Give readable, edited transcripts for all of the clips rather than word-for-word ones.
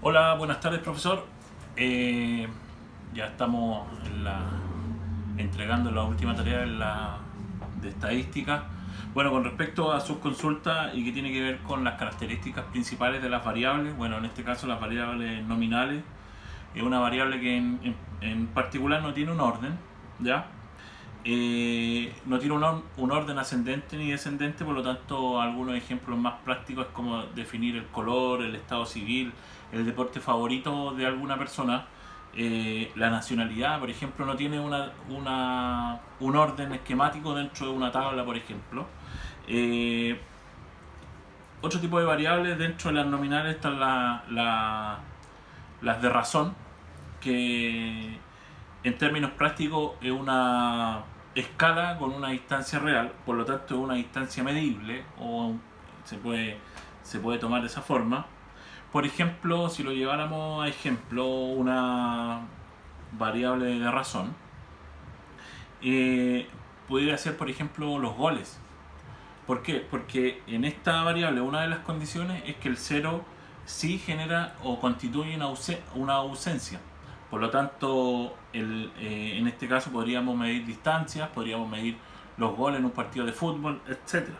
Hola, buenas tardes, profesor. Ya estamos entregando la última tarea de estadística. Bueno, con respecto a sus consultas y que tiene que ver con las características principales de las variables, bueno, en este caso las variables nominales, es una variable que en particular no tiene un orden, ¿ya? No tiene un orden ascendente ni descendente, por lo tanto algunos ejemplos más prácticos es como definir el color, el estado civil, el deporte favorito de alguna persona. La nacionalidad, por ejemplo, no tiene un orden esquemático dentro de una tabla, por ejemplo. Eh, Otro tipo de variables dentro de las nominales están las de razón, que en términos prácticos es una escala con una distancia real, por lo tanto es una distancia medible o se puede, se puede tomar de esa forma. Por ejemplo, si lo lleváramos a ejemplo, una variable de razón, eh, podría ser por ejemplo los goles. ¿Por qué? Porque en esta variable una de las condiciones es que el cero sí genera o constituye una ausencia. Por lo tanto, en este caso podríamos medir distancias, podríamos medir los goles en un partido de fútbol, etcétera.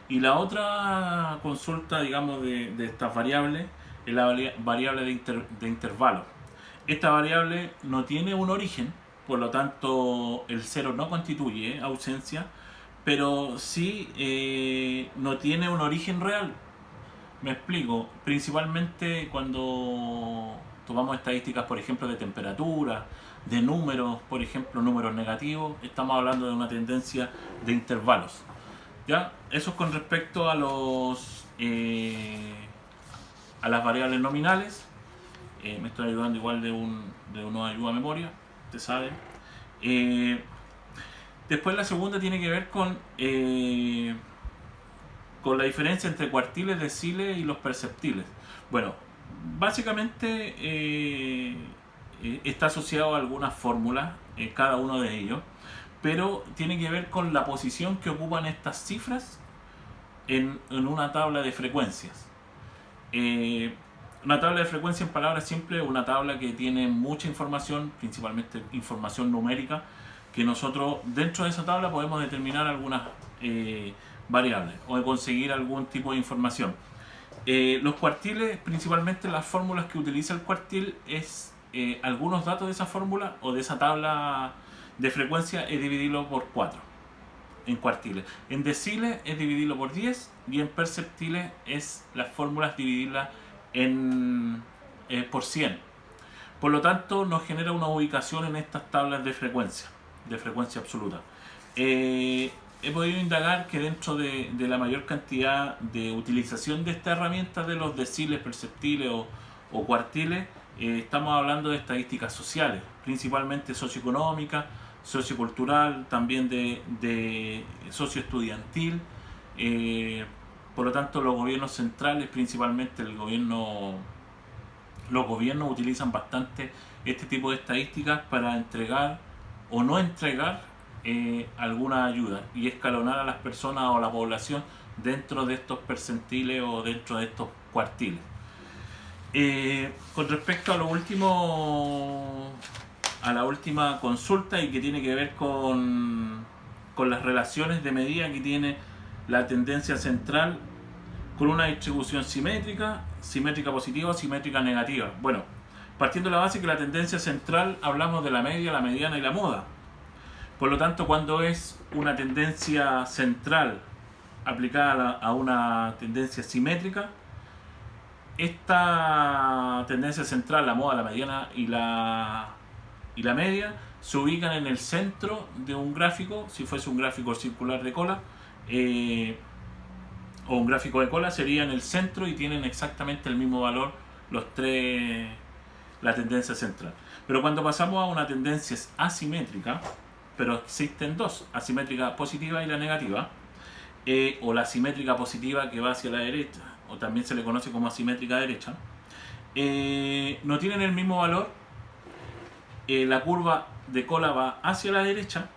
Y la otra consulta, digamos, de estas variables es la variable de intervalo. Esta variable no tiene un origen, por lo tanto el cero no constituye ausencia, pero sí no tiene un origen real. Me explico, principalmente cuando tomamos estadísticas, por ejemplo, de temperatura, de números, por ejemplo, números negativos, estamos hablando de una tendencia de intervalos. ¿Ya? Eso es con respecto a las variables nominales. Me estoy ayudando igual de una ayuda a memoria, usted sabe. Eh, Después la segunda tiene que ver con la diferencia entre cuartiles, deciles y los perceptiles. Bueno, básicamente está asociado a algunas fórmulas, cada uno de ellos, pero tiene que ver con la posición que ocupan estas cifras en una tabla de frecuencias. Eh, una tabla de frecuencia en palabras simples es una tabla que tiene mucha información, principalmente información numérica, que nosotros dentro de esa tabla podemos determinar algunas variables o conseguir algún tipo de información. Los cuartiles, principalmente las fórmulas que utiliza el cuartil, es algunos datos de esa fórmula o de esa tabla de frecuencia es dividirlo por 4 en cuartiles. En deciles es dividirlo por 10 y en perceptiles es las fórmulas dividirlas por 100. Por lo tanto, nos genera una ubicación en estas tablas de frecuencia absoluta. He podido indagar que dentro de la mayor cantidad de utilización de esta herramienta de los deciles, perceptiles o cuartiles, estamos hablando de estadísticas sociales, principalmente socioeconómicas, sociocultural, también de socioestudiantil. Por lo tanto, los gobiernos centrales, principalmente los gobiernos utilizan bastante este tipo de estadísticas para entregar o no entregar alguna ayuda y escalonar a las personas o a la población dentro de estos percentiles o dentro de estos cuartiles. Con respecto a la última consulta y que tiene que ver con las relaciones de medida que tiene la tendencia central con una distribución simétrica, simétrica positiva o simétrica negativa. Bueno, partiendo de la base que la tendencia central hablamos de la media, la mediana y la moda. Por lo tanto, cuando es una tendencia central aplicada a una tendencia simétrica, esta tendencia central, la moda, la mediana y la media, se ubican en el centro de un gráfico. Si fuese un gráfico circular de cola o un gráfico de cola, sería en el centro y tienen exactamente el mismo valor los tres, la tendencia central. Pero cuando pasamos a una tendencia asimétrica, pero existen dos, asimétrica positiva y la negativa, o la simétrica positiva que va hacia la derecha, o también se le conoce como asimétrica derecha, no tienen el mismo valor. La curva de cola va hacia la derecha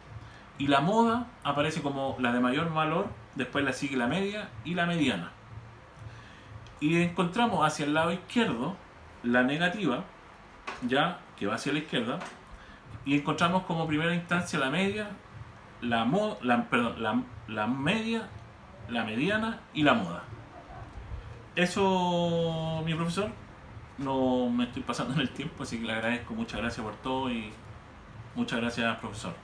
y la moda aparece como la de mayor valor, después la sigue la media y la mediana. Y encontramos hacia el lado izquierdo la negativa, ya que va hacia la izquierda, y encontramos como primera instancia la media, la media, la mediana y la moda. Eso, mi profesor, no me estoy pasando en el tiempo, así que le agradezco, muchas gracias por todo y muchas gracias, profesor.